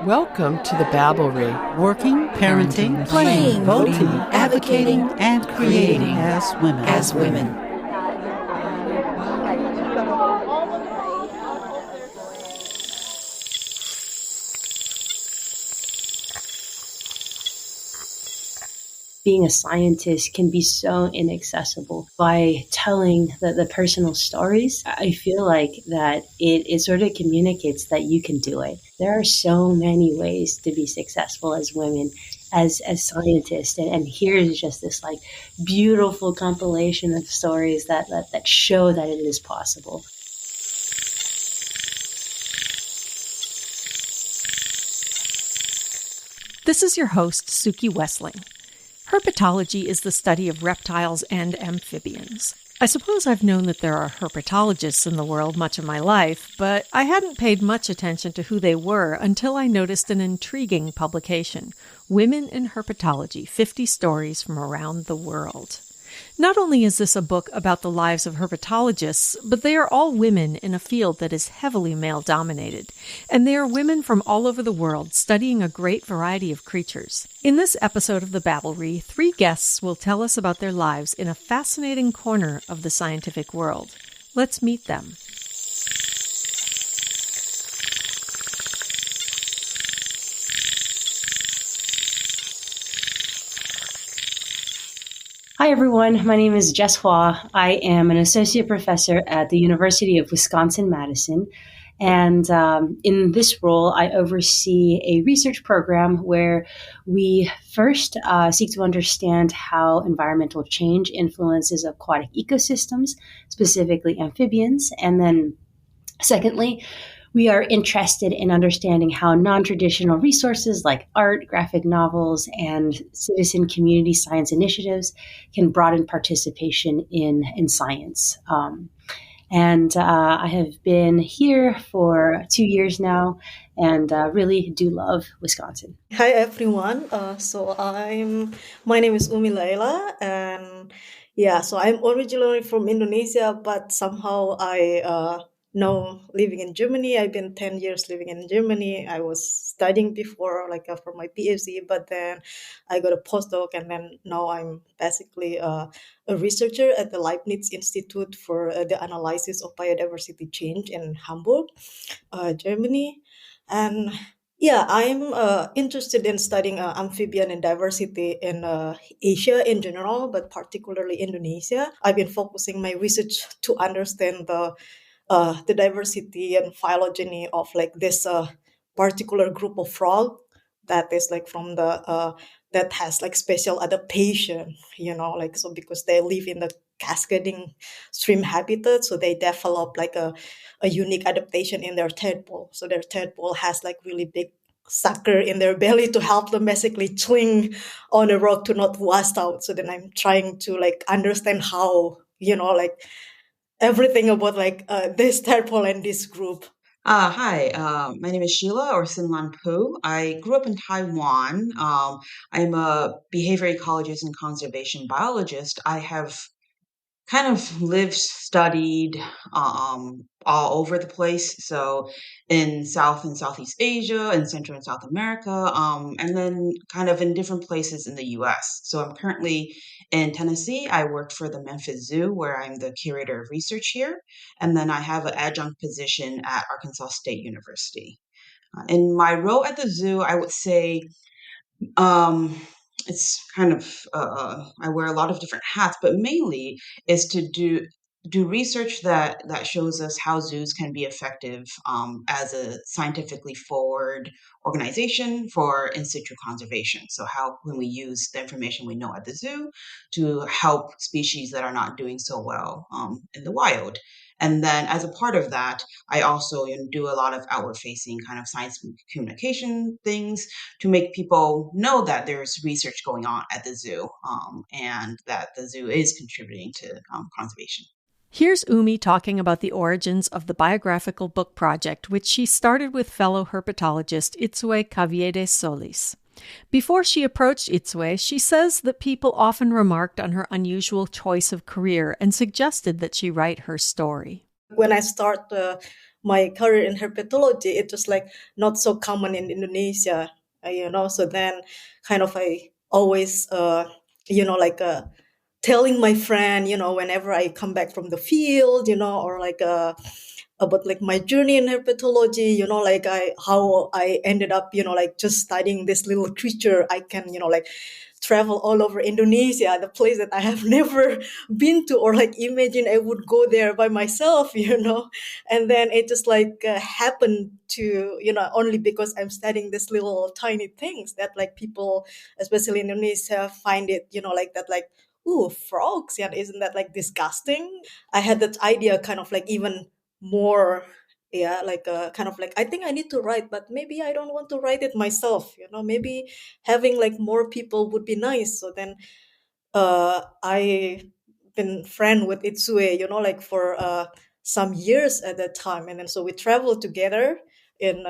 Welcome to the Babblery. Working, parenting, playing, voting, advocating, and creating as women. As women. Being a scientist can be so inaccessible. By telling the personal stories, I feel like that it sort of communicates that you can do it. There are so many ways to be successful as women, as scientists, and here is just this like beautiful compilation of stories that show that it is possible. This is your host, Suki Wessling. Herpetology is the study of reptiles and amphibians. I suppose I've known that there are herpetologists in the world much of my life, but I hadn't paid much attention to who they were until I noticed an intriguing publication, Women in Herpetology, 50 Stories from Around the World. Not only is this a book about the lives of herpetologists, but they are all women in a field that is heavily male-dominated, and they are women from all over the world studying a great variety of creatures. In this episode of the Babblery, 3 guests will tell us about their lives in a fascinating corner of the scientific world. Let's meet them. Hi, everyone. My name is Jess Hua. I am an associate professor at the University of Wisconsin-Madison. And in this role, I oversee a research program where we first seek to understand how environmental change influences aquatic ecosystems, specifically amphibians. And then secondly, we are interested in understanding how non-traditional resources like art, graphic novels, and citizen community science initiatives can broaden participation in science. I have been here for 2 years now and really do love Wisconsin. Hi, everyone. My name is Umi Laila, and so I'm originally from Indonesia, but somehow I now living in Germany. I've been 10 years living in Germany. I was studying before, for my PhD, but then I got a postdoc, and then now I'm basically a researcher at the Leibniz Institute for the analysis of biodiversity change in Hamburg, Germany. And I'm interested in studying amphibian and diversity in Asia in general, but particularly Indonesia. I've been focusing my research to understand the diversity and phylogeny of this particular group of frog that is from the that has special adaptation, so because they live in the cascading stream habitat, so they develop a unique adaptation in their tadpole. So their tadpole has really big sucker in their belly to help them basically cling on a rock to not wash out. So then I'm trying to understand how, everything about this tadpole and this group. Hi, my name is Sheila or Sinlan Pu. I grew up in Taiwan. I'm a behavior ecologist and conservation biologist. I have kind of lived, studied all over the place. So in South and Southeast Asia, and Central and South America, and then kind of in different places in the US. So I'm currently in Tennessee. I work for the Memphis Zoo, where I'm the curator of research here. And then I have an adjunct position at Arkansas State University. In my role at the zoo, I would say it's kind of I wear a lot of different hats, but mainly is to do research that shows us how zoos can be effective as a scientifically forward organization for in situ conservation. So how can we use the information we know at the zoo to help species that are not doing so well in the wild? And then as a part of that, I also do a lot of outward facing kind of science communication things to make people know that there's research going on at the zoo and that the zoo is contributing to conservation. Here's Umi talking about the origins of the biographical book project, which she started with fellow herpetologist Itzue Caviedes Solis. Before she approached Itsue, she says that people often remarked on her unusual choice of career and suggested that she write her story. When I start my career in herpetology, it was like not so common in Indonesia, So then, kind of, I always, telling my friend, whenever I come back from the field, or about like my journey in herpetology, like how I ended up, like just studying this little creature. I can, like travel all over Indonesia, the place that I have never been to, or like imagine I would go there by myself, and then it just like happened to, only because I'm studying this little tiny things that like people, especially in Indonesia, find it, like that, like, ooh, frogs, yeah, isn't that like disgusting? I had that idea kind of like even more, yeah, like kind of like I think I need to write, but maybe I don't want to write it myself, maybe having like more people would be nice. So then I been friend with Itsue, like for some years at that time, and then so we traveled together in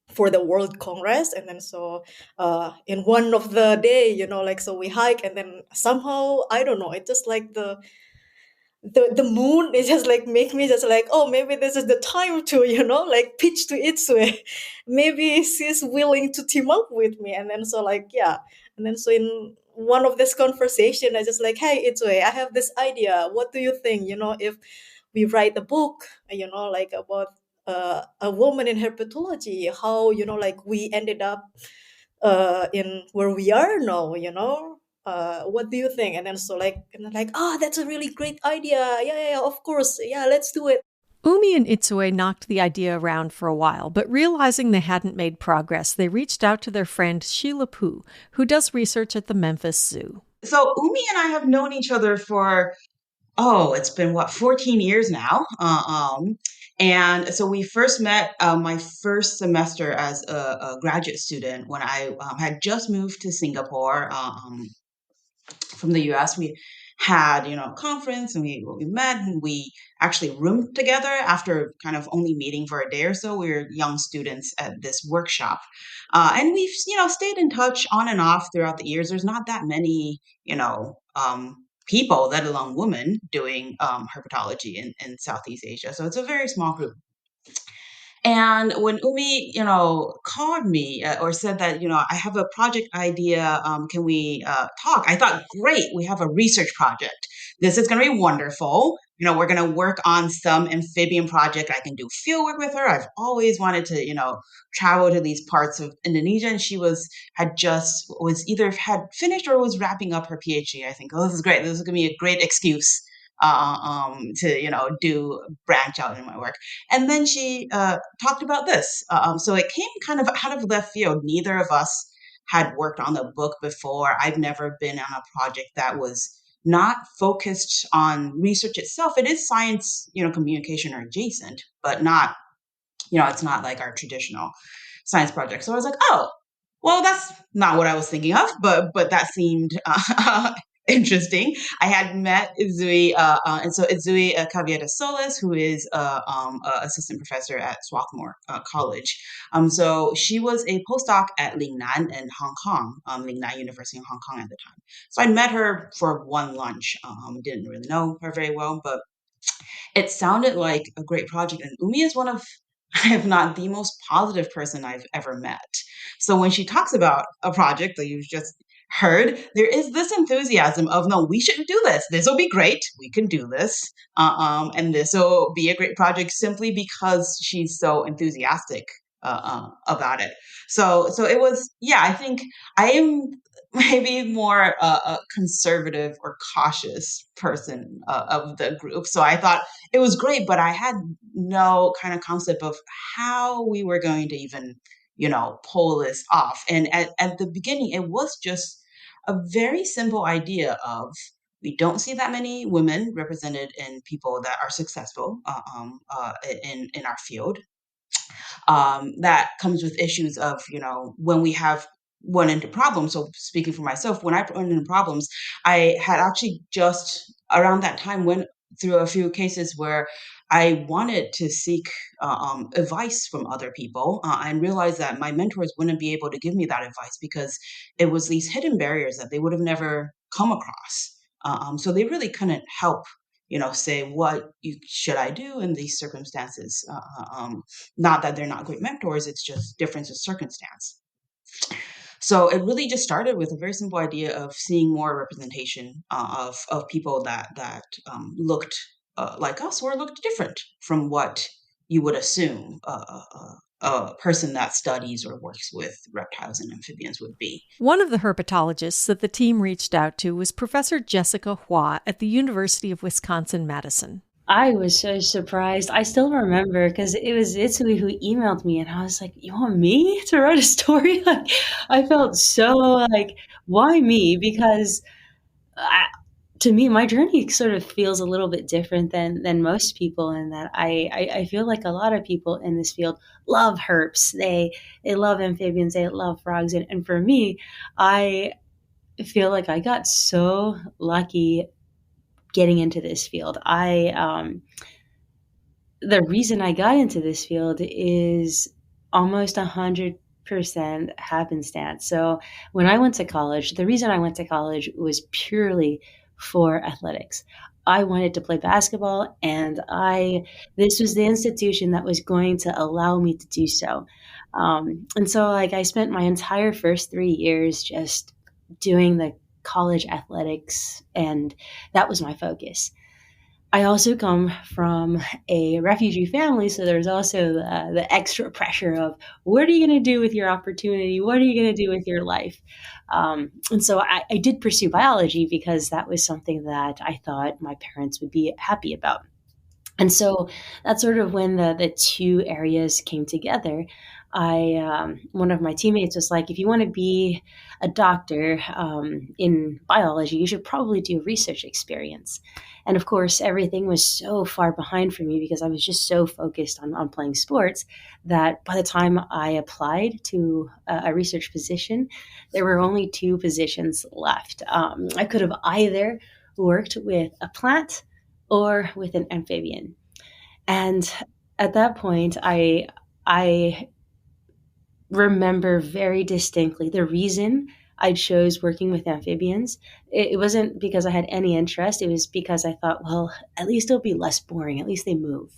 for the World Congress, and then so in one of the day, like so we hike, and then somehow I don't know, it just like the moon is just like make me just like, oh, maybe this is the time to, like pitch to Itsue. Maybe she's willing to team up with me. And then so like, yeah. And then so in one of this conversation, I just like, hey, Itsue, I have this idea. What do you think? If we write a book, like about a woman in herpetology, how, like we ended up in where we are now, what do you think? And then so like, and then like, oh, that's a really great idea. Yeah, yeah, yeah, of course. Yeah, let's do it. Umi and Itsue knocked the idea around for a while, but realizing they hadn't made progress, they reached out to their friend Sheila Poo, who does research at the Memphis Zoo. So Umi and I have known each other for, it's been 14 years now. And so we first met my first semester as a graduate student when I had just moved to Singapore from the US. We had, a conference, and we met, and we actually roomed together after kind of only meeting for a day or so. We were young students at this workshop. And we've, stayed in touch on and off throughout the years. There's not that many, people, let alone women, doing herpetology in Southeast Asia. So it's a very small group. And when Umi, called me or said that, I have a project idea, can we talk? I thought, great, we have a research project. This is going to be wonderful. We're going to work on some amphibian project. I can do field work with her. I've always wanted to, travel to these parts of Indonesia. And she was either had finished or was wrapping up her PhD. I think, oh, this is great. This is going to be a great excuse to, do branch out in my work. And then she talked about this. So it came kind of out of left field. Neither of us had worked on the book before. I've never been on a project that was not focused on research itself. It is science, communication or adjacent, but not, it's not like our traditional science project. So I was like, oh, well, that's not what I was thinking of, but that seemed interesting. I had met Izui, and so Izui Cavieta Solis, who is a assistant professor at Swarthmore College. So she was a postdoc at Lingnan in Hong Kong, Lingnan University in Hong Kong at the time. So I met her for one lunch. Didn't really know her very well, but it sounded like a great project. And Umi is one of, if not the most positive person I've ever met. So when she talks about a project that you've just heard, there is this enthusiasm of, no, we shouldn't do this. This will be great. We can do this. And this will be a great project simply because she's so enthusiastic about it. So it was, yeah, I think I am maybe more a conservative or cautious person of the group. So I thought it was great, but I had no kind of concept of how we were going to even, pull this off. And at the beginning, it was just a very simple idea of, we don't see that many women represented in people that are successful in our field. That comes with issues of, when we have run into problems. So speaking for myself, when I run into problems, I had actually just around that time when through a few cases where I wanted to seek advice from other people, and realized that my mentors wouldn't be able to give me that advice because it was these hidden barriers that they would have never come across. So they really couldn't help, say what you should I do in these circumstances. Not that they're not great mentors; it's just difference of circumstance. So it really just started with a very simple idea of seeing more representation of people that looked like us or looked different from what you would assume a person that studies or works with reptiles and amphibians would be. One of the herpetologists that the team reached out to was Professor Jessica Hua at the University of Wisconsin-Madison. I was so surprised. I still remember because it was Itsui who emailed me, and I was like, "You want me to write a story?" Like, I felt so like, "Why me?" Because to me, my journey sort of feels a little bit different than most people, in that I feel like a lot of people in this field love herps. They love amphibians. They love frogs, and for me, I feel like I got so lucky getting into this field. The reason I got into this field is almost 100% happenstance. So when I went to college, the reason I went to college was purely for athletics. I wanted to play basketball, and this was the institution that was going to allow me to do so. And so, like, I spent my entire first 3 years just doing the college athletics, and that was my focus. I also come from a refugee family, so there's also the extra pressure of what are you going to do with your opportunity? What are you going to do with your life? And so I did pursue biology because that was something that I thought my parents would be happy about. And so that's sort of when the two areas came together. One of my teammates was like, if you want to be a doctor in biology, you should probably do research experience. And of course, everything was so far behind for me because I was just so focused on playing sports that by the time I applied to a research position, there were only two positions left. I could have either worked with a plant or with an amphibian. And at that point, I remember very distinctly the reason I chose working with amphibians. It wasn't because I had any interest. It was because I thought, well, at least it'll be less boring. At least they move.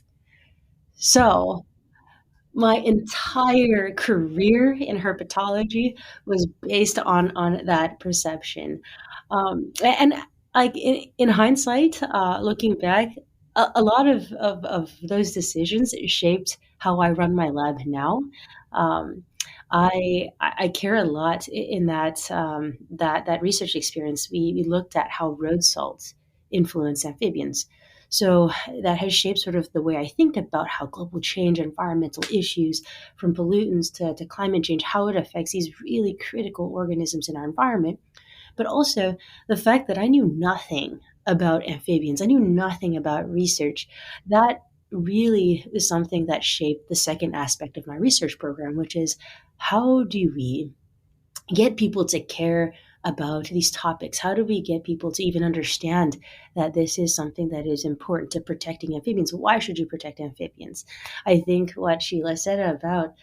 So my entire career in herpetology was based on that perception. And like in hindsight, looking back, a lot of those decisions shaped how I run my lab now. Um, I care a lot in that research experience. We looked at how road salts influence amphibians. So that has shaped sort of the way I think about how global change, environmental issues, from pollutants to climate change, how it affects these really critical organisms in our environment. But also the fact that I knew nothing about amphibians, I knew nothing about research. That really is something that shaped the second aspect of my research program, which is how do we get people to care about these topics? How do we get people to even understand that this is something that is important to protecting amphibians? Why should you protect amphibians? I think what Sheila said about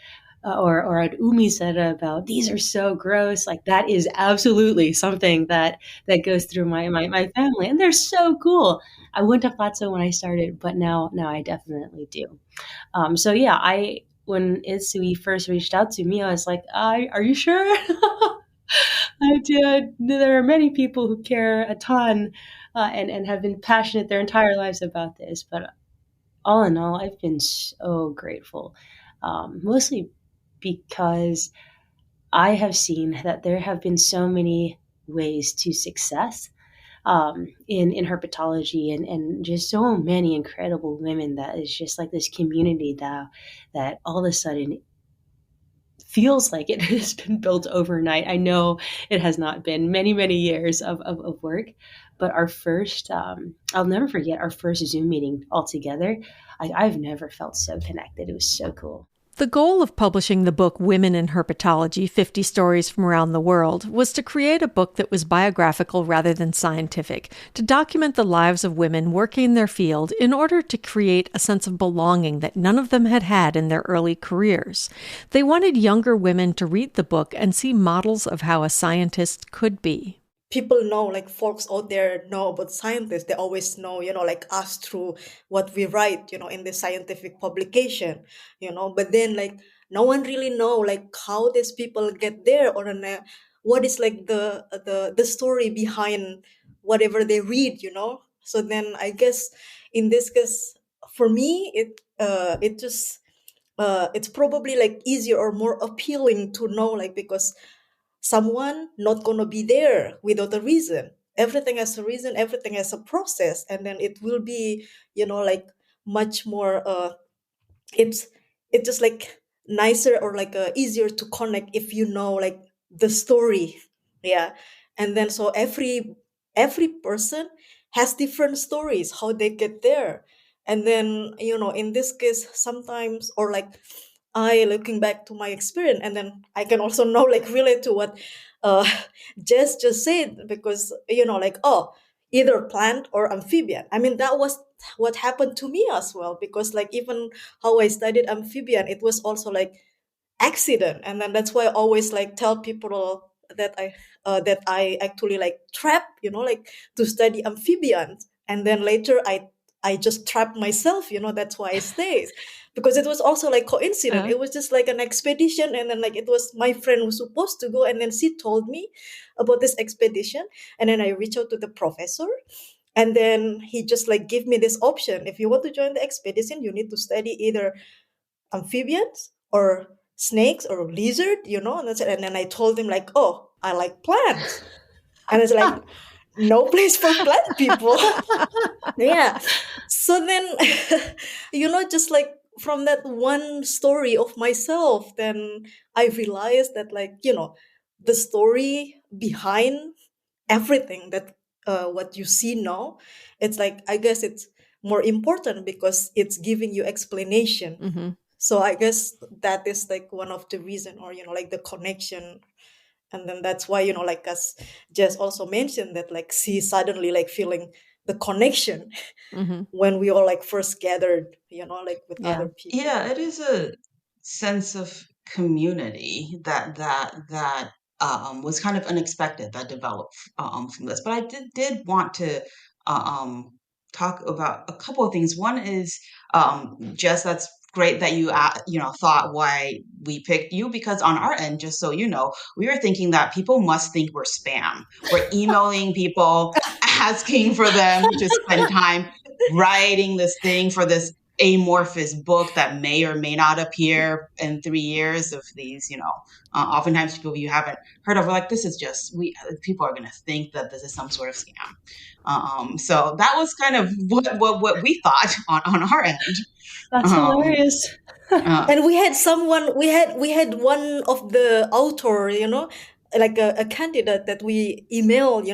or what Umi said about these are so gross, like that is absolutely something that goes through my family, and they're so cool. I wouldn't have thought so when I started, but now I definitely do. So yeah, when Itsui first reached out to me, I was like, "Are you sure?" I did. There are many people who care a ton and have been passionate their entire lives about this, but all in all, I've been so grateful, mostly because I have seen that there have been so many ways to success in herpetology, and just so many incredible women that is just like this community that all of a sudden feels like it has been built overnight. I know it has not been many years of work, but our first, I'll never forget our first Zoom meeting all together. I've never felt so connected. It was so cool. The goal of publishing the book Women in Herpetology, 50 Stories from Around the World, was to create a book that was biographical rather than scientific, to document the lives of women working in their field in order to create a sense of belonging that none of them had had in their early careers. They wanted younger women to read the book and see models of how a scientist could be. People know, like folks out there know about scientists. They always know, like us through what we write, in the scientific publication, but then like no one really know like how these people get there, or what is like the story behind whatever they read, so then I guess in this case, for me, it just it's probably like easier or more appealing to know, like, because someone not gonna be there without a reason. Everything has a reason, everything has a process, and then it will be, like much more it's it's just like nicer, or like easier to connect if you know like the story. Yeah. And then so every person has different stories how they get there. And then, in this case, sometimes, or like I looking back to my experience, and then I can also now like relate to what uh Jess just said, because like, oh, either plant or amphibian. I mean, that was what happened to me as well, because like even how I studied amphibian, it was also like accident. And then that's why I always like tell people that I actually like trap, like to study amphibians. And then later I just trapped myself, that's why I stayed. Because it was also like coincident. It was just like an expedition, and then like it was my friend was supposed to go, and then she told me about this expedition. And then I reached out to the professor, and then he just like give me this option: if you want to join the expedition, you need to study either amphibians or snakes or lizard, and that's it. And then I told him like, oh, I like plants. And it's like, no place for plant people. Yeah. So then, just like from that one story of myself, then I realized that, like, the story behind everything that what you see now, it's like, I guess it's more important because it's giving you explanation. Mm-hmm. So I guess that is like one of the reason, or like the connection. And then that's why, like, as Jess also mentioned, that like she suddenly like feeling the connection Mm-hmm. when we all like first gathered, like with Yeah. other people. Yeah, it is a sense of community that was kind of unexpected that developed from this. But I did want to talk about a couple of things. One is Jess, that's great that you thought why we picked you, because on our end, just so you know, we were thinking that people must think we're spam. We're emailing people asking for them to spend time writing this thing for this amorphous book that may or may not appear in 3 years of these, oftentimes people you haven't heard of are like, this is just, people are going to think that this is some sort of scam. So that was kind of what we thought on our end. That's hilarious. And we had one of the author, like a candidate that we emailed,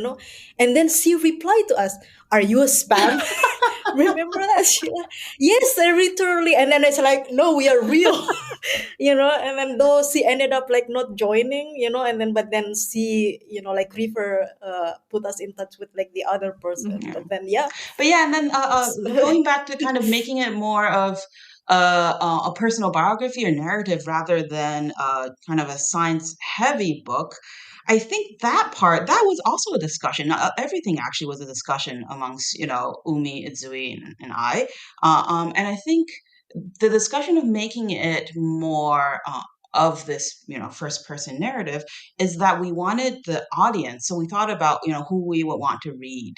and then she replied to us, are you a spam? Remember that? Yes, I literally. And then it's like, no, we are real. And then though she ended up like not joining, and then but then she, like put us in touch with like the other person. Mhm. But then yeah. But yeah, and then going back to kind of making it more of a personal biography or narrative rather than kind of a science-heavy book, I think that was also a discussion. Everything actually was a discussion amongst, Umi, Izui, and I. And I think the discussion of making it more of this, first person narrative is that we wanted the audience. So we thought about, who we would want to read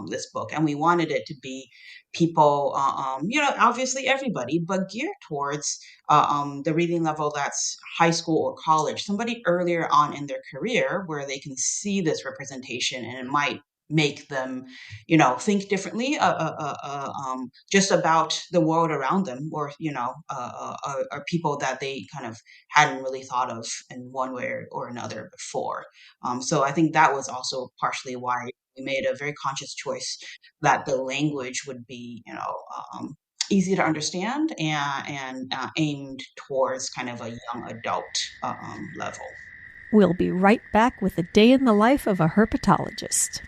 this book, and we wanted it to be people, obviously everybody, but geared towards the reading level that's high school or college, somebody earlier on in their career where they can see this representation and it might make them, think differently just about the world around them, or or people that they kind of hadn't really thought of in one way or another before. So I think that was also partially why we made a very conscious choice that the language would be, easy to understand and aimed towards kind of a young adult level. We'll be right back with a day in the life of a herpetologist.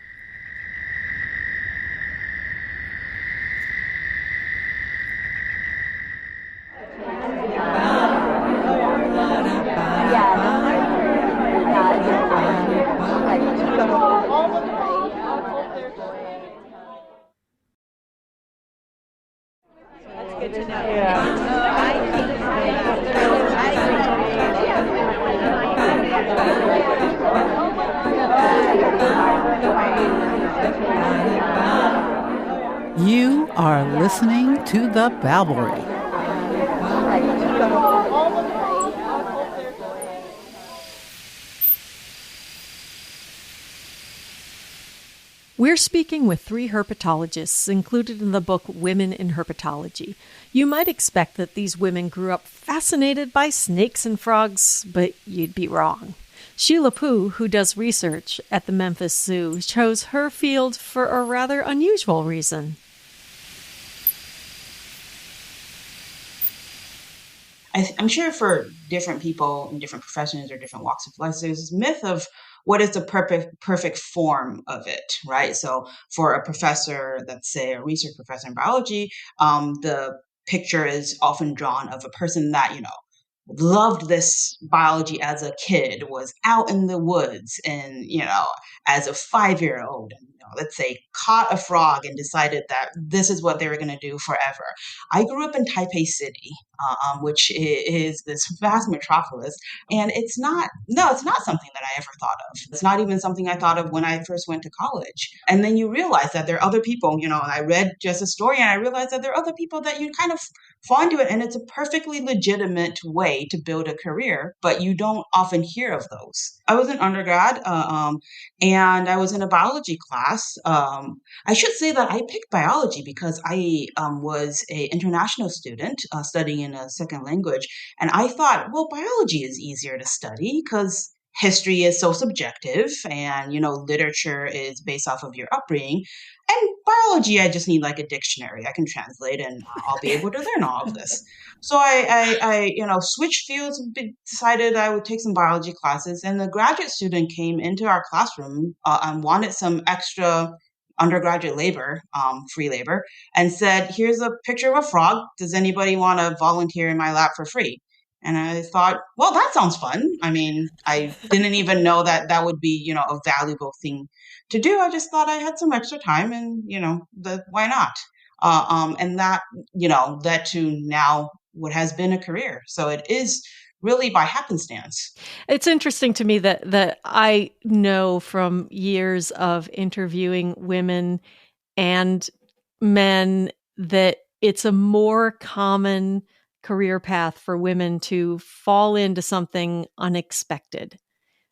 You are listening to the Babblery. We're speaking with 3 herpetologists included in the book Women in Herpetology. You might expect that these women grew up fascinated by snakes and frogs, but you'd be wrong. Sheila Poo, who does research at the Memphis Zoo, chose her field for a rather unusual reason. I'm sure for different people in different professions or different walks of life, there's this myth of what is the perfect form of it, right? So for a professor, let's say a research professor in biology, the picture is often drawn of a person that, loved this biology as a kid, was out in the woods and, as a 5-year-old, let's say caught a frog and decided that this is what they were going to do forever. I grew up in Taipei City, which is this vast metropolis. And it's not something that I ever thought of. It's not even something I thought of when I first went to college. And then you realize that there are other people, and I read just a story and I realized that there are other people that you kind of fall into it. And it's a perfectly legitimate way to build a career, but you don't often hear of those. I was an undergrad and I was in a biology class. I should say that I picked biology because I was an international student studying in a second language. And I thought, well, biology is easier to study because history is so subjective and, literature is based off of your upbringing. And biology, I just need like a dictionary. I can translate and I'll be able to learn all of this. So I switched fields, decided I would take some biology classes. And the graduate student came into our classroom and wanted some extra undergraduate labor, free labor, and said, here's a picture of a frog. Does anybody want to volunteer in my lab for free? And I thought, well, that sounds fun. I mean, I didn't even know that that would be, a valuable thing to do. I just thought I had some extra time and, why not? And that, led to now what has been a career. So it is really by happenstance. It's interesting to me that I know from years of interviewing women and men that it's a more common career path for women to fall into something unexpected.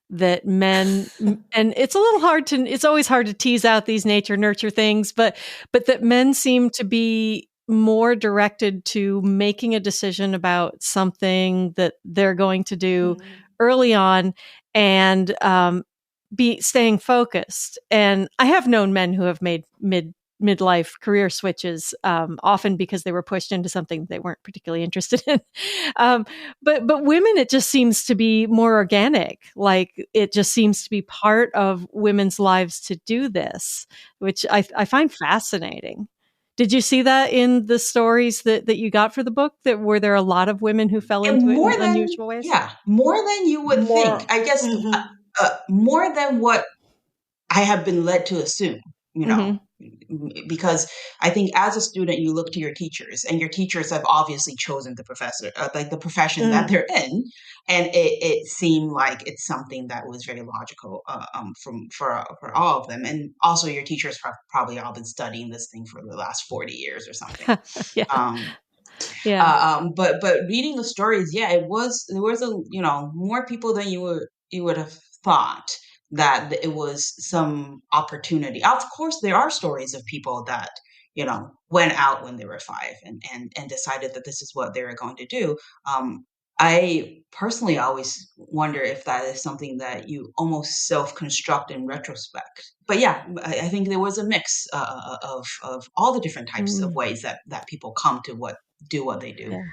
That men, and it's always hard to tease out these nature nurture things, but that men seem to be more directed to making a decision about something that they're going to do early on and be staying focused. And I have known men who have made midlife career switches, often because they were pushed into something they weren't particularly interested in. But women, it just seems to be more organic. Like it just seems to be part of women's lives to do this, which I find fascinating. Did you see that in the stories that you got for the book? That were there a lot of women who fell into it in unusual ways? Yeah, more than you would think. I guess more than what I have been led to assume, because I think as a student, you look to your teachers, and your teachers have obviously chosen the profession that they're in. And it seemed like it's something that was very logical for all of them. And also your teachers have probably all been studying this thing for the last 40 years or something. But reading the stories, there was more people than you would have thought that it was some opportunity. Of course, there are stories of people that, went out when they were 5 and decided that this is what they were going to do. I personally always wonder if that is something that you almost self-construct in retrospect. But yeah, I think there was a mix of all the different types of ways that people come to what they do. Yeah.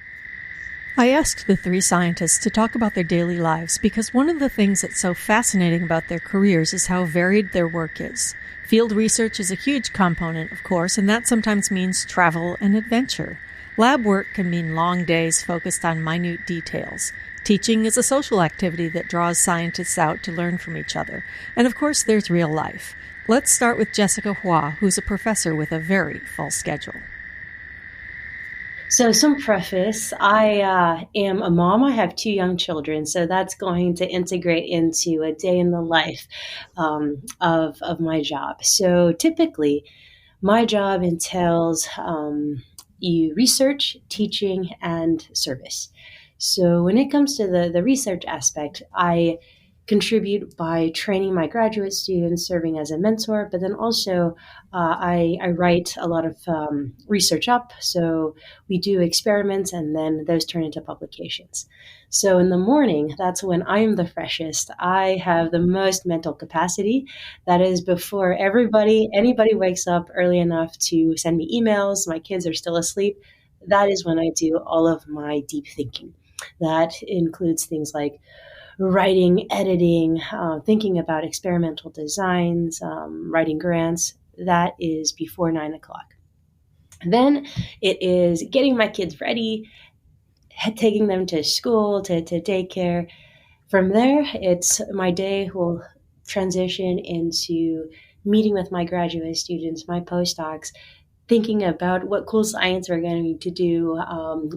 I asked the three scientists to talk about their daily lives because one of the things that's so fascinating about their careers is how varied their work is. Field research is a huge component, of course, and that sometimes means travel and adventure. Lab work can mean long days focused on minute details. Teaching is a social activity that draws scientists out to learn from each other. And of course, there's real life. Let's start with Jessica Hua, who's a professor with a very full schedule. So, some preface, I am a mom. I have two young children, so that's going to integrate into a day in the life of my job. So, typically, my job entails research, teaching, and service. So, when it comes to the research aspect, I contribute by training my graduate students, serving as a mentor, but then also I write a lot of research up. So we do experiments and then those turn into publications. So in the morning, that's when I am the freshest. I have the most mental capacity. That is before anybody wakes up early enough to send me emails. My kids are still asleep. That is when I do all of my deep thinking. That includes things like writing, editing, thinking about experimental designs, writing grants. That is before 9 o'clock. Then it is getting my kids ready, taking them to school, to daycare. From there, it's my day will transition into meeting with my graduate students, my postdocs, thinking about what cool science we're going to do,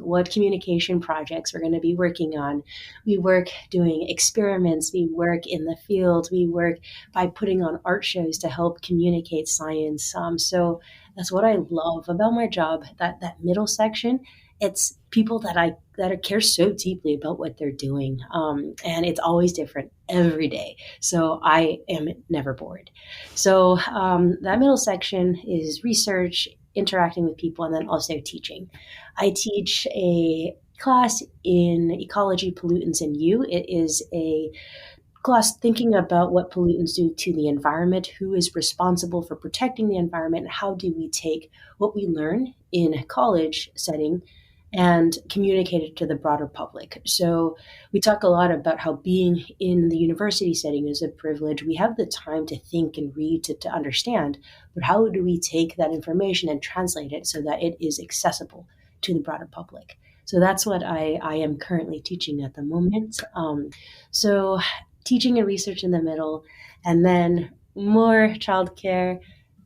what communication projects we're going to be working on. We work doing experiments, we work in the field, we work by putting on art shows to help communicate science. So that's what I love about my job, that middle section. It's people that care so deeply about what they're doing, and it's always different every day. So I am never bored. So that middle section is research, interacting with people, and then also teaching. I teach a class in ecology, pollutants, and you. It is a class thinking about what pollutants do to the environment, who is responsible for protecting the environment, and how do we take what we learn in a college setting and communicate it to the broader public. So we talk a lot about how being in the university setting is a privilege. We have the time to think and read to understand, but how do we take that information and translate it so that it is accessible to the broader public? So that's what I am currently teaching at the moment. So teaching and research in the middle, and then more childcare.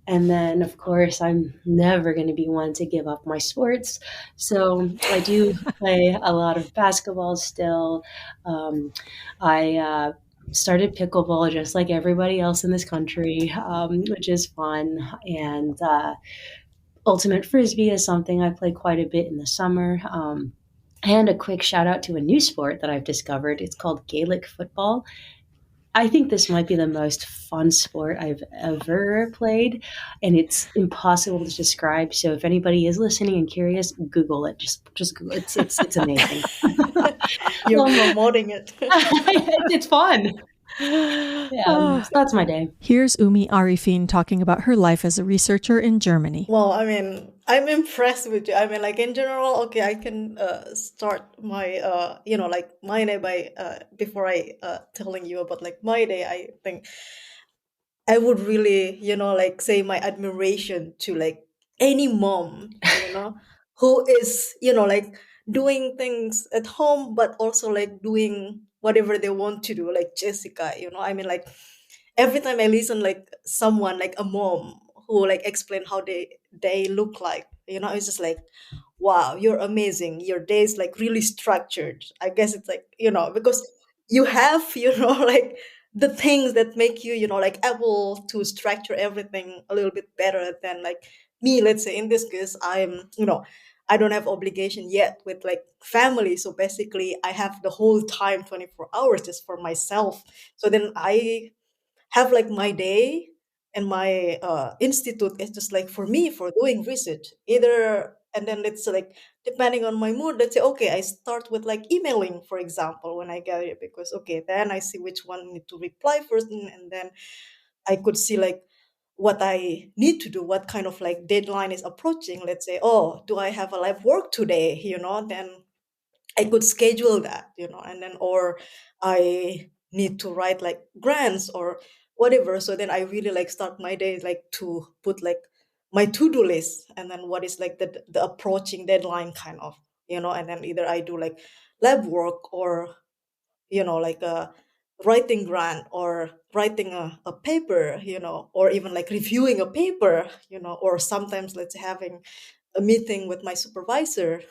And then, of course, I'm never going to be one to give up my sports. So I do play a lot of basketball still. I started pickleball just like everybody else in this country, which is fun. And ultimate frisbee is something I play quite a bit in the summer. And a quick shout out to a new sport that I've discovered. It's called Gaelic football. I think this might be the most fun sport I've ever played, and it's impossible to describe. So if anybody is listening and curious, Google it. Just Google it. It's amazing. You're promoting it. It's fun. Yeah, so that's my day. Here's Umi Arifin talking about her life as a researcher in Germany. Well, I mean, I'm impressed with you. I mean, like in general, okay, I can start my, like my day by before I telling you about like my day. I think I would really, like say my admiration to like any mom, who is, like doing things at home, but also like doing whatever they want to do, like Jessica, I mean, like every time I listen, like someone, like a mom who like explain how they look like, it's just like, wow, you're amazing. Your day is like really structured. I guess it's like, because you have, like the things that make you, like able to structure everything a little bit better than like me. Let's say in this case, I don't have obligation yet with like family. So basically I have the whole time, 24 hours just for myself. So then I have like my day, and my institute is just like for me for doing research. Either And then it's like, depending on my mood, let's say, okay, I start with like emailing, for example, when I get it, because, okay, then I see which one need to reply first. And then I could see like what I need to do, what kind of like deadline is approaching. Let's say, oh, do I have a live work today? Then I could schedule that, and then, or I need to write like grants or whatever. So then I really like start my day like to put like my to-do list, and then what is like the approaching deadline kind of, and then either I do like lab work, or like a writing grant, or writing a paper, or even like reviewing a paper, or sometimes let's say having a meeting with my supervisor,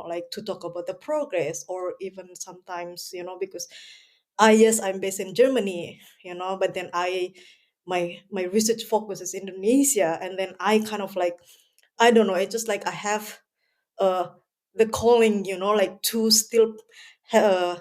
like to talk about the progress, or even sometimes, because yes, I'm based in Germany, but then my research focus is Indonesia, and then I kind of like, I don't know, it's just like I have uh the calling, like to still uh,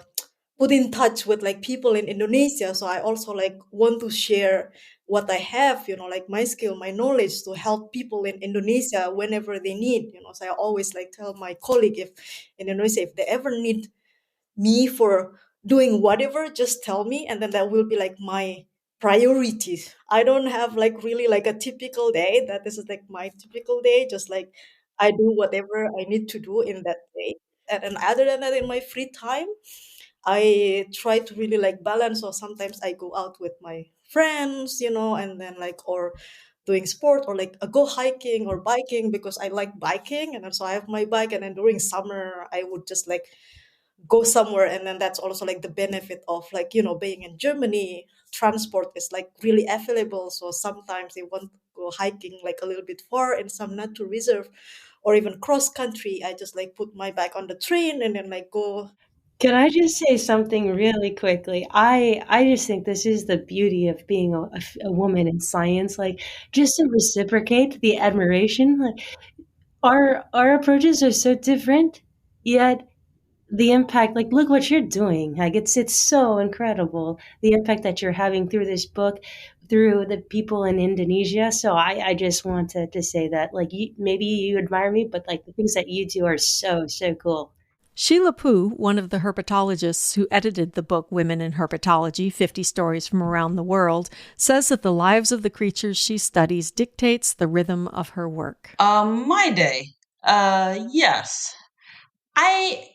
put in touch with like people in Indonesia. So I also like want to share what I have, like my skill, my knowledge, to help people in Indonesia whenever they need, So I always like tell my colleague, if in Indonesia, if they ever need me for doing whatever, just tell me, and then that will be like my priorities. I don't have like really like a typical day, that this is like my typical day, just like I do whatever I need to do in that day. And then other than that, in my free time, I try to really like balance, or sometimes I go out with my friends, and then like, or doing sport, or like go hiking or biking, because I like biking, and then so I have my bike, and then during summer I would just like go somewhere. And then that's also like the benefit of like, being in Germany, transport is like really available. So sometimes they want to go hiking like a little bit far in some nature reserve, or even cross country, I just like put my bike on the train and then like go. Can I just say something really quickly? I just think this is the beauty of being a woman in science. Like, just to reciprocate the admiration, like our approaches are so different, yet the impact, like, look what you're doing. Like, it's so incredible, the impact that you're having through this book, through the people in Indonesia. So I just wanted to say that, like, maybe you admire me, but like the things that you do are so, so cool. Sheila Poo, one of the herpetologists who edited the book Women in Herpetology 50 Stories from Around the World, says that the lives of the creatures she studies dictates the rhythm of her work. My day. Yes. I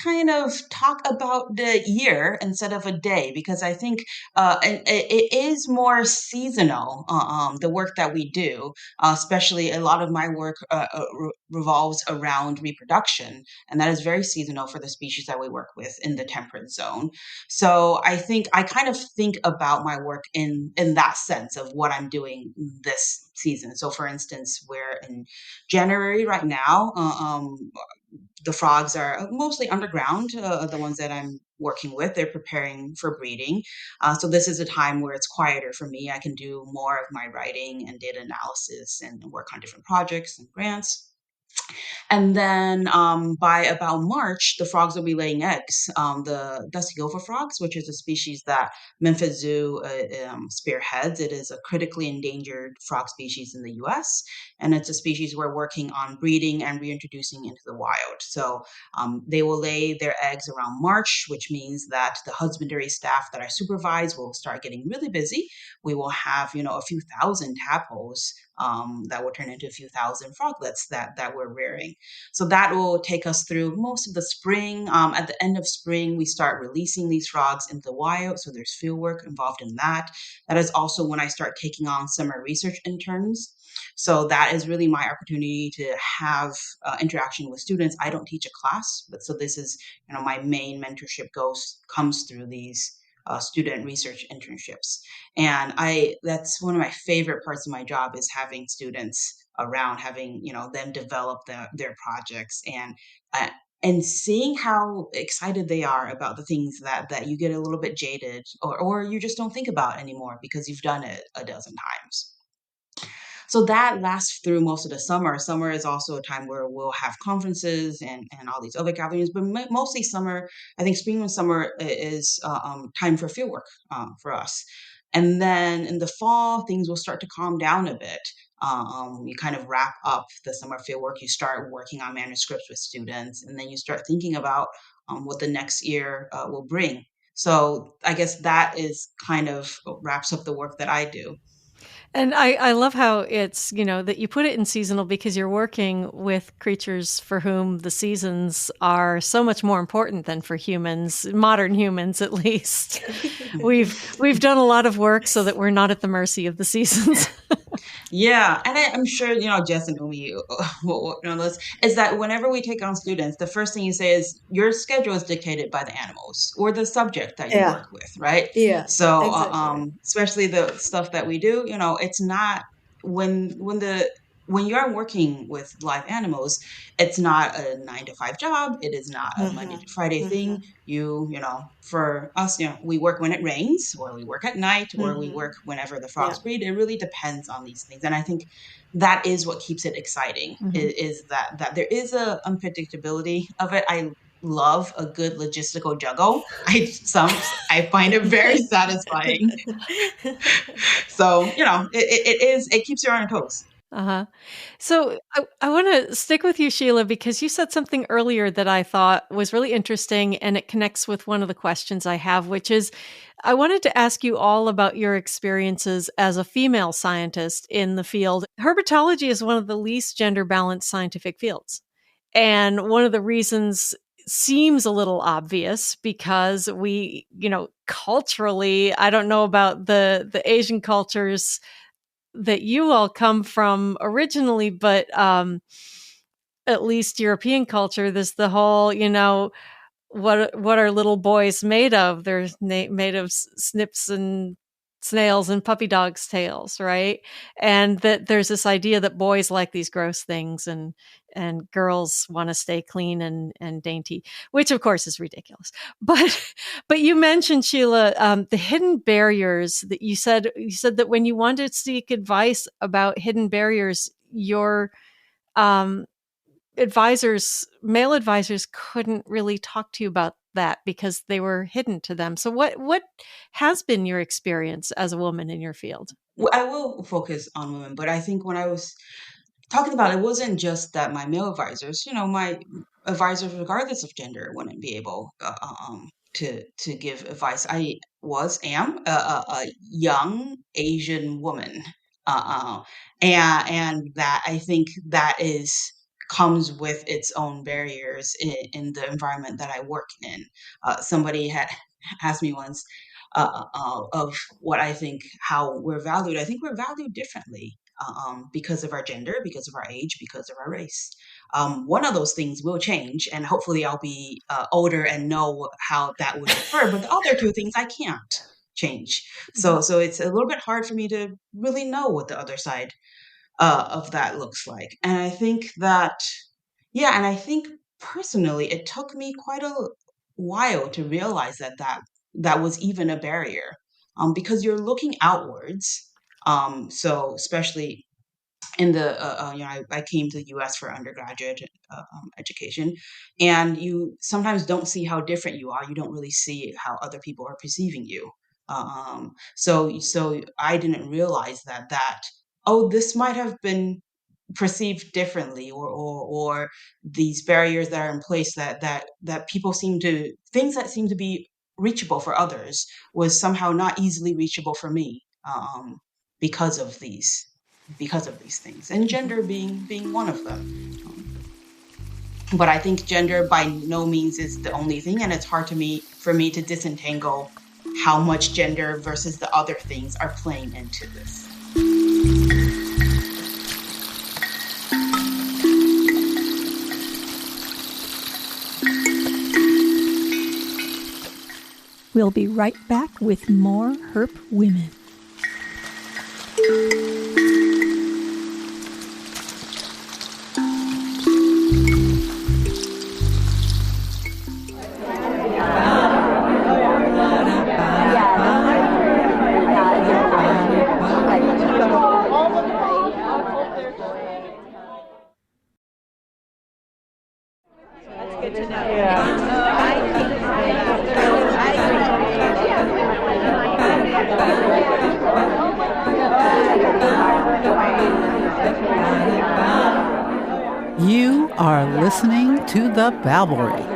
kind of talk about the year instead of a day, because I think it is more seasonal. The work that we do, especially a lot of my work revolves around reproduction, and that is very seasonal for the species that we work with in the temperate zone. So I think I kind of think about my work in that sense of what I'm doing this season. So, for instance, we're in January right now. The frogs are mostly underground, the ones that I'm working with. They're preparing for breeding. So this is a time where it's quieter for me. I can do more of my writing and data analysis and work on different projects and grants. And then by about March, the frogs will be laying eggs. The dusty gopher frogs, which is a species that Memphis Zoo spearheads. It is a critically endangered frog species in the US, and it's a species we're working on breeding and reintroducing into the wild. So they will lay their eggs around March, which means that the husbandry staff that I supervise will start getting really busy. We will have, a few thousand tadpoles that will turn into a few thousand froglets that we're rearing. So that will take us through most of the spring. At the end of spring, we start releasing these frogs into the wild. So there's field work involved in that. That is also when I start taking on summer research interns. So that is really my opportunity to have interaction with students. I don't teach a class, but so this is, my main mentorship comes through these student research internships. And that's one of my favorite parts of my job, is having students around, having, them develop their projects, uh, and seeing how excited they are about the things that you get a little bit jaded, or you just don't think about anymore because you've done it a dozen times. So that lasts through most of the summer. Summer is also a time where we'll have conferences and all these other gatherings, but mostly summer. I think spring and summer is time for fieldwork for us. And then in the fall, things will start to calm down a bit. You kind of wrap up the summer field work, you start working on manuscripts with students, and then you start thinking about what the next year will bring. So I guess that is kind of wraps up the work that I do. And I love how it's, that you put it in seasonal because you're working with creatures for whom the seasons are so much more important than for humans, modern humans at least. We've done a lot of work so that we're not at the mercy of the seasons. Yeah, and I'm sure Jess and Umi will know this, is that whenever we take on students, the first thing you say is your schedule is dictated by the animals or the subject that you Yeah. work with, right? Yeah. So, Exactly. especially the stuff that we do, it's not when you're working with live animals, it's not a 9 to 5 job. It is not a Monday to Friday thing. For us, we work when it rains, or we work at night, or we work whenever the Yeah. frogs breed. It really depends on these things, and I think that is what keeps it exciting. Is that there is a unpredictability of it. I love a good logistical juggle. I find it very satisfying. So it keeps you on your toes. Uh-huh. So I want to stick with you, Sheila, because you said something earlier that I thought was really interesting, and it connects with one of the questions I have, which is I wanted to ask you all about your experiences as a female scientist in the field. Herpetology is one of the least gender balanced scientific fields. And one of the reasons seems a little obvious because we, culturally, I don't know about the Asian cultures that you all come from originally, but at least European culture, there's the whole, what are little boys made of? They're made of snips and snails and puppy dogs' tails, right? And that there's this idea that boys like these gross things and girls want to stay clean and dainty, which of course is ridiculous. But you mentioned, Sheila, the hidden barriers that you said that when you wanted to seek advice about hidden barriers, your male advisors couldn't really talk to you about that because they were hidden to them. So what has been your experience as a woman in your field? Well, I will focus on women, but I think when I was talking about it wasn't just that my male advisors, my advisors, regardless of gender, wouldn't be able to give advice. I am a young Asian woman, uh, uh, and that I think that is comes with its own barriers in the environment that I work in. Somebody had asked me once of what I think how we're valued. I think we're valued differently because of our gender, because of our age, because of our race. One of those things will change, and hopefully I'll be older and know how that would differ. But the other two things I can't change. So it's a little bit hard for me to really know what the other side of that looks like. And I think that, yeah, and I think personally, it took me quite a while to realize that was even a barrier, because you're looking outwards. So especially in the I came to the U.S. for undergraduate education, and you sometimes don't see how different you are. You don't really see how other people are perceiving you. So I didn't realize that oh, this might have been perceived differently, or these barriers that are in place that people seem to things that seem to be reachable for others was somehow not easily reachable for me, because of these things, and gender being one of them. But I think gender by no means is the only thing, and it's hard for me to disentangle how much gender versus the other things are playing into this. We'll be right back with more Herp Women. You are listening to the Babblery.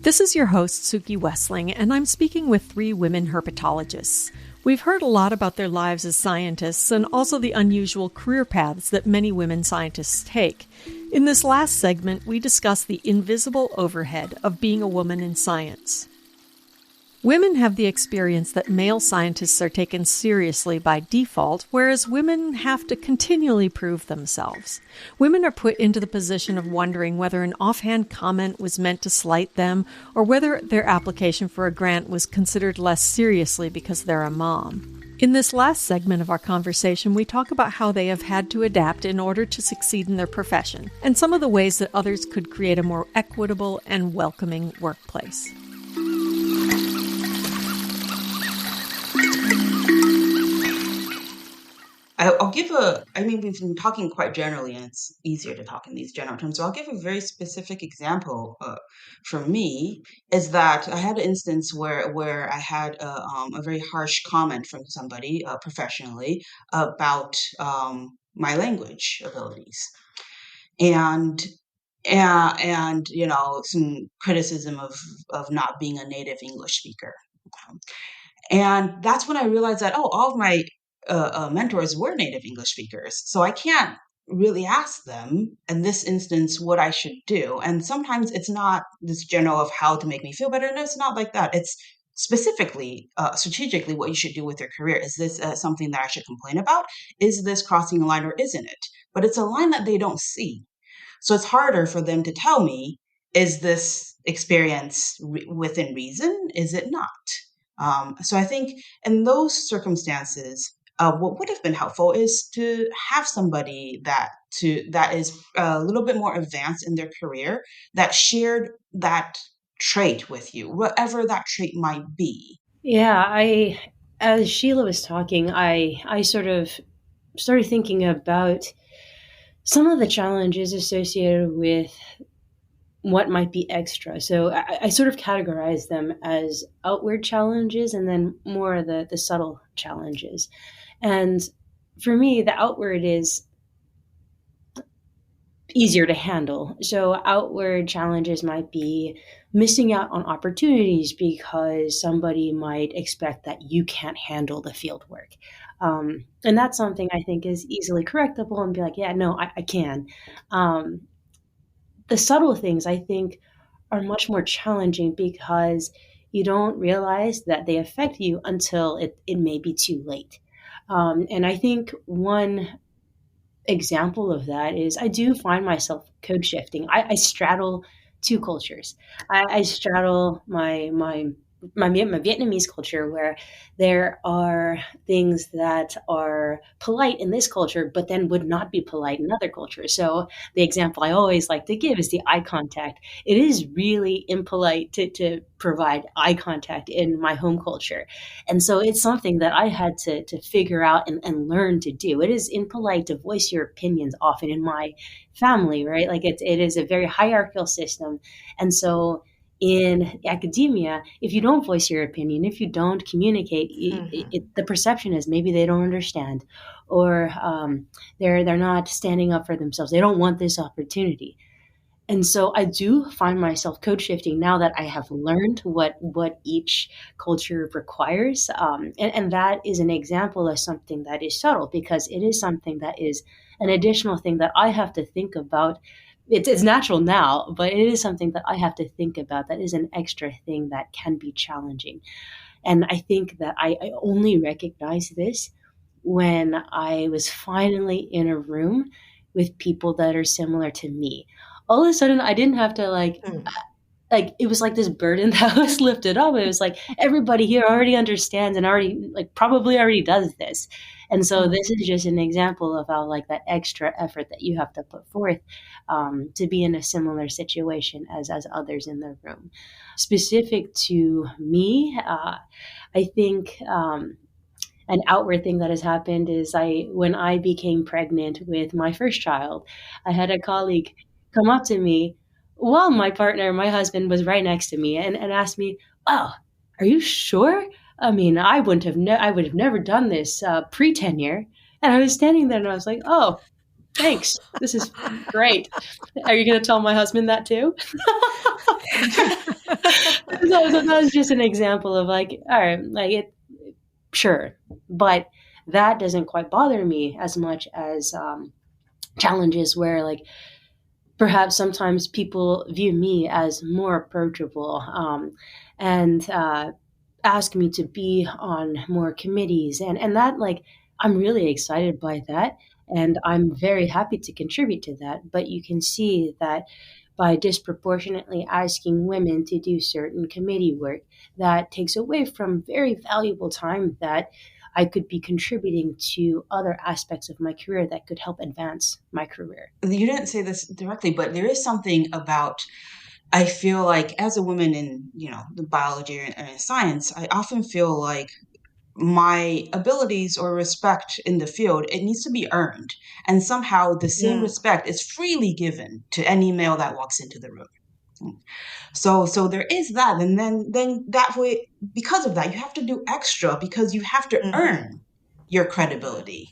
This is your host, Suki Wessling, and I'm speaking with 3 women herpetologists. We've heard a lot about their lives as scientists and also the unusual career paths that many women scientists take. In this last segment, we discuss the invisible overhead of being a woman in science. Women have the experience that male scientists are taken seriously by default, whereas women have to continually prove themselves. Women are put into the position of wondering whether an offhand comment was meant to slight them, or whether their application for a grant was considered less seriously because they're a mom. In this last segment of our conversation, we talk about how they have had to adapt in order to succeed in their profession, and some of the ways that others could create a more equitable and welcoming workplace. We've been talking quite generally, and it's easier to talk in these general terms. So I'll give a very specific example. For me, is that I had an instance where I had a very harsh comment from somebody professionally about my language abilities, and some criticism of not being a native English speaker. And that's when I realized that, all of my mentors were native English speakers. So I can't really ask them in this instance what I should do. And sometimes it's not this general of how to make me feel better. No, it's not like that. It's specifically, strategically, what you should do with your career. Is this something that I should complain about? Is this crossing a line or isn't it? But it's a line that they don't see. So it's harder for them to tell me, is this experience within reason? Is it not? So I think in those circumstances, what would have been helpful is to have somebody that is a little bit more advanced in their career that shared that trait with you, whatever that trait might be. Yeah, as Sheila was talking, I sort of started thinking about some of the challenges associated with what might be extra. So I sort of categorize them as outward challenges and then more of the subtle challenges. And for me, the outward is easier to handle. So outward challenges might be missing out on opportunities because somebody might expect that you can't handle the field work. And that's something I think is easily correctable and be like, yeah, no, I can. The subtle things I think are much more challenging because you don't realize that they affect you until it may be too late. And I think one example of that is I do find myself code shifting. I straddle 2 cultures. I straddle my Vietnamese culture, where there are things that are polite in this culture, but then would not be polite in other cultures. So the example I always like to give is the eye contact. It is really impolite to provide eye contact in my home culture. And so it's something that I had to figure out and learn to do. It is impolite to voice your opinions often in my family, right? Like it is a very hierarchical system. And so in academia, if you don't voice your opinion, if you don't communicate, the perception is maybe they don't understand, or they're not standing up for themselves. They don't want this opportunity. And so I do find myself code shifting now that I have learned what each culture requires. And that is an example of something that is subtle, because it is something that is an additional thing that I have to think about. It's natural now, but it is something that I have to think about. That is an extra thing that can be challenging. And I think that I only recognized this when I was finally in a room with people that are similar to me. All of a sudden, I didn't have to like it was like this burden that was lifted up. It was like everybody here already understands and already probably already does this. And so this is just an example of how that extra effort that you have to put forth to be in a similar situation as others in the room. Specific to me, I think an outward thing that has happened is when I became pregnant with my first child, I had a colleague come up to me while my husband, was right next to me and asked me, "Wow, are you sure? I mean, I would have never done this pre tenure. And I was standing there and I was like, oh, thanks. This is great. Are you going to tell my husband that too? So that was just an example of like, all right, like it, sure, but that doesn't quite bother me as much as challenges where like perhaps sometimes people view me as more approachable and ask me to be on more committees and that like I'm really excited by that and I'm very happy to contribute to that, but you can see that by disproportionately asking women to do certain committee work that takes away from very valuable time that I could be contributing to other aspects of my career that could help advance my career. You didn't say this directly, but there is something about, I feel like as a woman in, the biology and in science, I often feel like my abilities or respect in the field, it needs to be earned. And somehow the same Yeah. respect is freely given to any male that walks into the room. So there is that. And then that way, because of that, you have to do extra because you have to Mm-hmm. earn your credibility.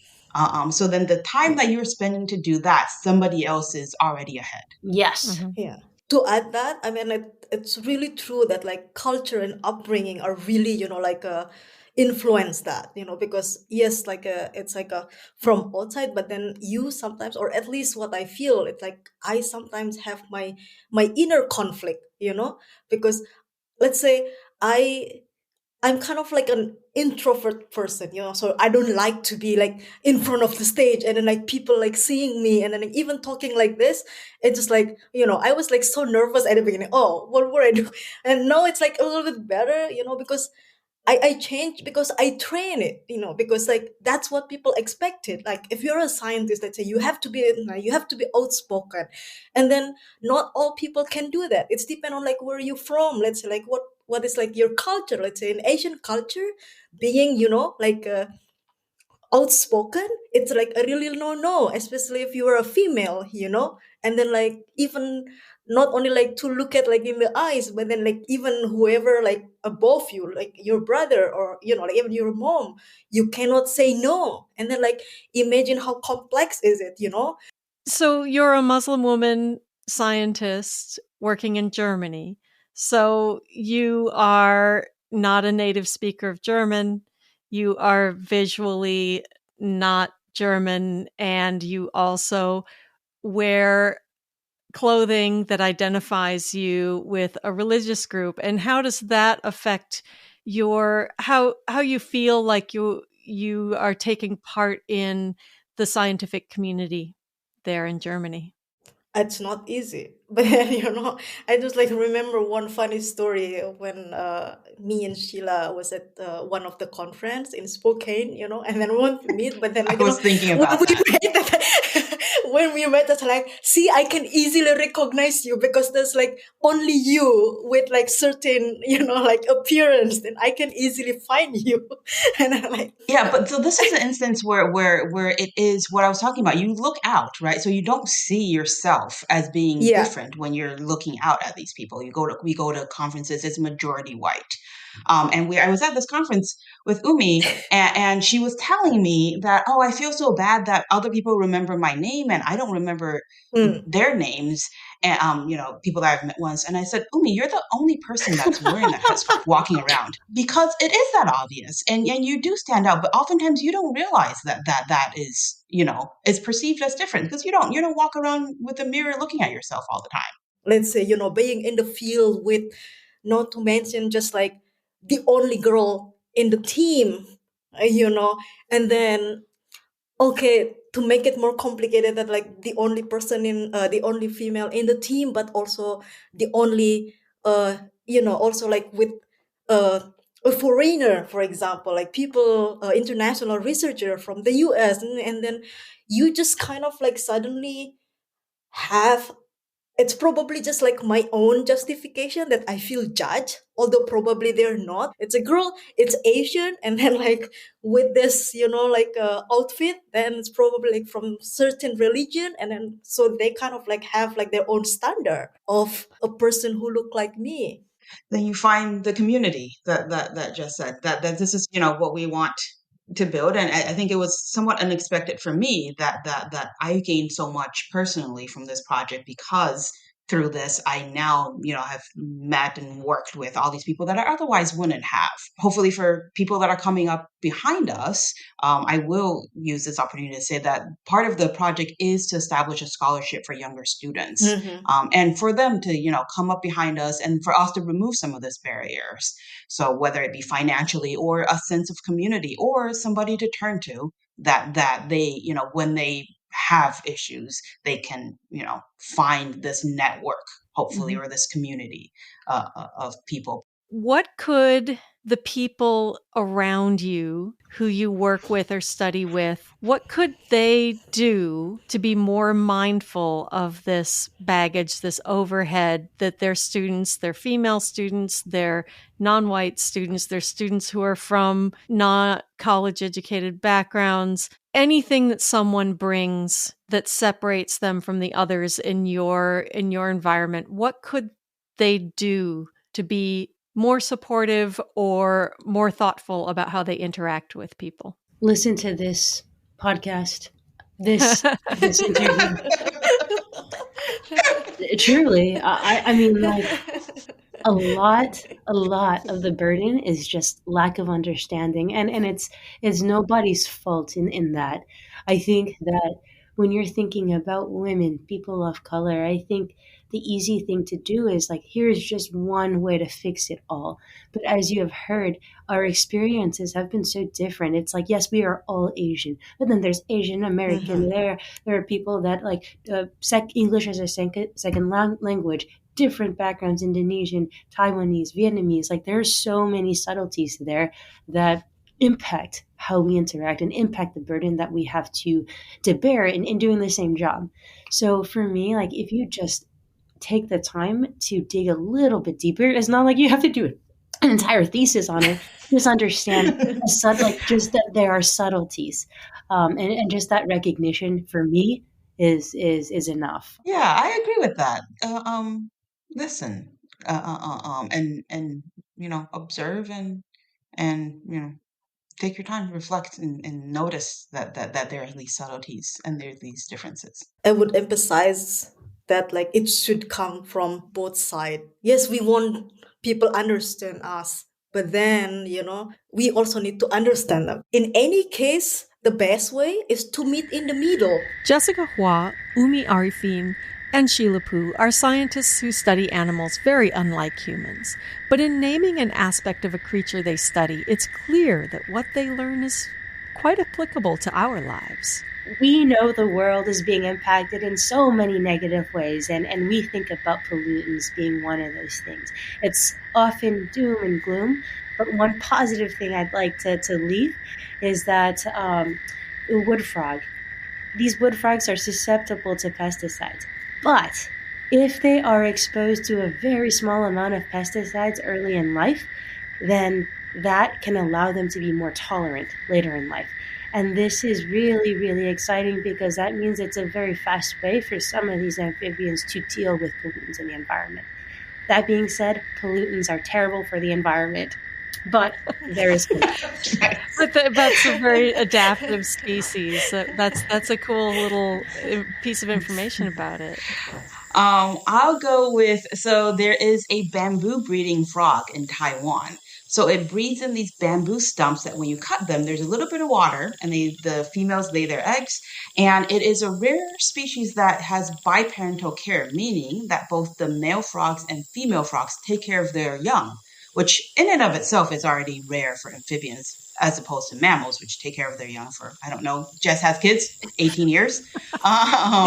So then the time that you're spending to do that, somebody else is already ahead. Yes. Yeah. To add that, I mean, it's really true that like culture and upbringing are really, like influence that, because yes, like it's like a from outside, but then you sometimes, or at least what I feel, it's like I sometimes have my inner conflict, because let's say I I'm kind of like an introvert person, so I don't like to be like in front of the stage and then like people like seeing me and then like, even talking like this. It's just like, I was like so nervous at the beginning. Oh, what would I do? And now it's like a little bit better, because I changed because I train it, because like that's what people expected. Like if you're a scientist, let's say you have to be outspoken, and then not all people can do that. It's depend on like where you're from. Let's say like what is like your culture. Let's say in Asian culture, being like outspoken, it's like a really no, especially if you are a female, and then like even not only like to look at like in the eyes, but then like even whoever like above you, like your brother or like even your mom, you cannot say no. And then like imagine how complex is it. So you're a Muslim woman scientist working in Germany. So you are not a native speaker of German. You are visually not German, and you also wear clothing that identifies you with a religious group. And how does that affect your how you feel like you are taking part in the scientific community there in Germany? It's not easy. But then, I just like remember one funny story when me and Sheila was at one of the conference in Spokane, and then we want to meet, but then I like, was thinking when about we that. met, when we met, it's like, see, I can easily recognize you because there's like only you with like certain, like appearance, then I can easily find you. And I'm like, Yeah, but so this is an instance where it is what I was talking about. You look out, right? So you don't see yourself as being yeah. different when you're looking out at these people. We go to conferences, it's majority white. And I was at this conference with Umi, and she was telling me that, oh, I feel so bad that other people remember my name and I don't remember Mm. their names. And people that I've met once. And I said, Umi, you're the only person that's wearing that headscarf walking around because it is that obvious, and you do stand out. But oftentimes you don't realize that is is perceived as different because you don't walk around with a mirror looking at yourself all the time. Let's say, being in the field with, not to mention just like the only girl in the team, and then, okay, to make it more complicated, that like the only female in the team, but also the only, also like with uh, a foreigner, for example, like people, international researcher from the US, and then you just kind of like suddenly have, it's probably just like my own justification that I feel judged, although probably they're not. It's a girl, it's Asian, and then like with this, like outfit, then it's probably like from certain religion, and then so they kind of like have like their own standard of a person who look like me. then you find the community that just said that this is, what we want to build. And I think it was somewhat unexpected for me that I gained so much personally from this project, because through this, I now, have met and worked with all these people that I otherwise wouldn't have. Hopefully for people that are coming up behind us, I will use this opportunity to say that part of the project is to establish a scholarship for younger students, and for them to, come up behind us and for us to remove some of these barriers. So whether it be financially or a sense of community or somebody to turn to, that they, when they have issues, they can, find this network, hopefully, or this community of people. What could the people around you who you work with or study with, what could they do to be more mindful of this baggage, this overhead that their students, their female students, their non-white students, their students who are from not college educated backgrounds, anything that someone brings that separates them from the others in your environment, what could they do to be more supportive or more thoughtful about how they interact with people? Listen to this podcast, this interview. Truly, I mean, like, a lot of the burden is just lack of understanding, and it's nobody's fault in that. I think that when you're thinking about women, people of color, I think the easy thing to do is like, here's just one way to fix it all. But as you have heard, our experiences have been so different. It's like, yes, we are all Asian, but then there's Asian American. There are people that like English as a second language, different backgrounds, Indonesian, Taiwanese, Vietnamese. Like, there are so many subtleties there that impact how we interact and impact the burden that we have to bear in doing the same job. So for me, like, if you just take the time to dig a little bit deeper, it's not like you have to do an entire thesis on it. Just understand just that there are subtleties, and just that recognition for me is enough. Yeah, I agree with that. Listen, and observe and take your time, reflect, and notice that there are these subtleties and there are these differences. I would emphasize that like it should come from both sides. Yes, we want people understand us, but then we also need to understand them. In any case, the best way is to meet in the middle. Jessica Hua, Umi Arifin, and Sheila Poo are scientists who study animals very unlike humans. But in naming an aspect of a creature they study, it's clear that what they learn is quite applicable to our lives. We know the world is being impacted in so many negative ways, and we think about pollutants being one of those things. It's often doom and gloom, but one positive thing I'd like to leave is that wood frog. These wood frogs are susceptible to pesticides, but if they are exposed to a very small amount of pesticides early in life, then that can allow them to be more tolerant later in life. And this is really, really exciting because that means it's a very fast way for some of these amphibians to deal with pollutants in the environment. That being said, pollutants are terrible for the environment, but there is hope. But that's a very adaptive species. That's a cool little piece of information about it. I'll go with, so there is a bamboo breeding frog in Taiwan. So it breeds in these bamboo stumps that when you cut them, there's a little bit of water and the females lay their eggs. And it is a rare species that has biparental care, meaning that both the male frogs and female frogs take care of their young, which in and of itself is already rare for amphibians as opposed to mammals, which take care of their young for, I don't know, Jess has kids, 18 years. But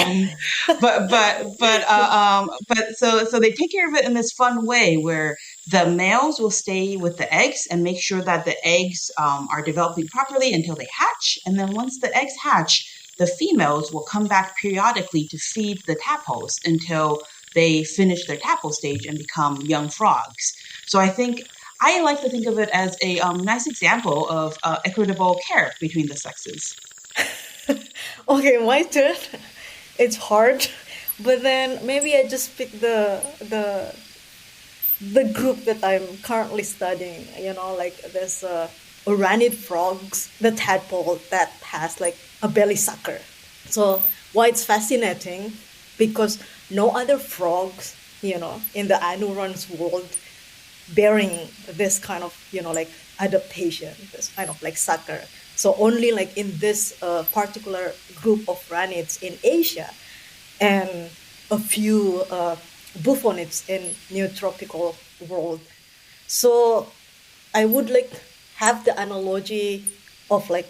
so they take care of it in this fun way where the males will stay with the eggs and make sure that the eggs are developing properly until they hatch. And then once the eggs hatch, the females will come back periodically to feed the tadpoles until they finish their tadpole stage and become young frogs. So I like to think of it as a nice example of equitable care between the sexes. Okay, my turn. It's hard, but then maybe I just pick the the group that I'm currently studying, like there's oranid frogs, the tadpole that has like a belly sucker. So why it's fascinating, because no other frogs, in the anuran's world bearing this kind of, like adaptation, this kind of like sucker. So only like in this particular group of ranids in Asia and a few bufonids in neotropical world. So I would like have the analogy of like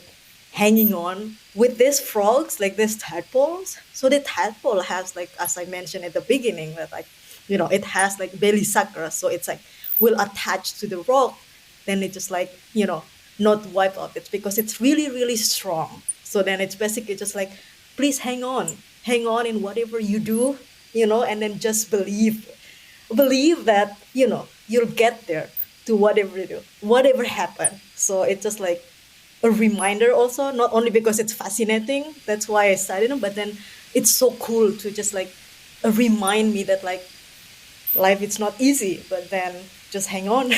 hanging on with these frogs, like these tadpoles. So the tadpole has like, as I mentioned at the beginning, that like, it has like belly sucker. So it's like will attach to the rock, then it just like, not wipe off it because it's really, really strong. So then it's basically just like, please hang on in whatever you do, and then just believe that, you'll get there to whatever you do, whatever happen. So it's just like a reminder also, not only because it's fascinating, that's why I studied it, but then it's so cool to just like remind me that like life it's not easy, but then just hang on.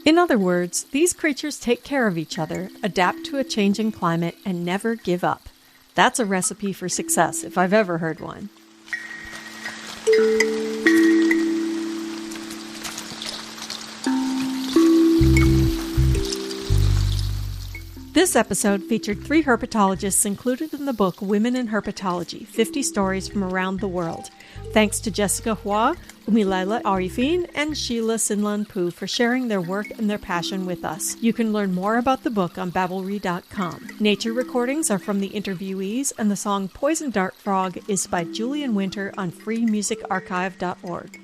In other words, these creatures take care of each other, adapt to a changing climate, and never give up. That's a recipe for success, if I've ever heard one. This episode featured 3 herpetologists included in the book Women in Herpetology, 50 Stories from Around the World. Thanks to Jessica Hua, Umilaila Arifin, and Sheila Sinlan Pu for sharing their work and their passion with us. You can learn more about the book on Babblery.com. Nature recordings are from the interviewees, and the song Poison Dart Frog is by Julian Winter on freemusicarchive.org.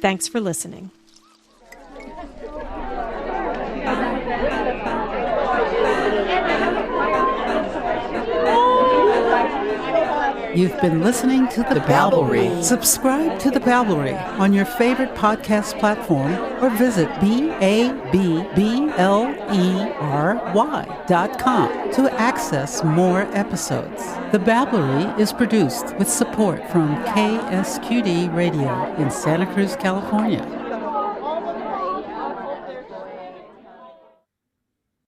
Thanks for listening. You've been listening to the Babblery. Subscribe to the Babblery on your favorite podcast platform or visit BABBLERY.com to access more episodes. The Babblery is produced with support from KSQD Radio in Santa Cruz, California.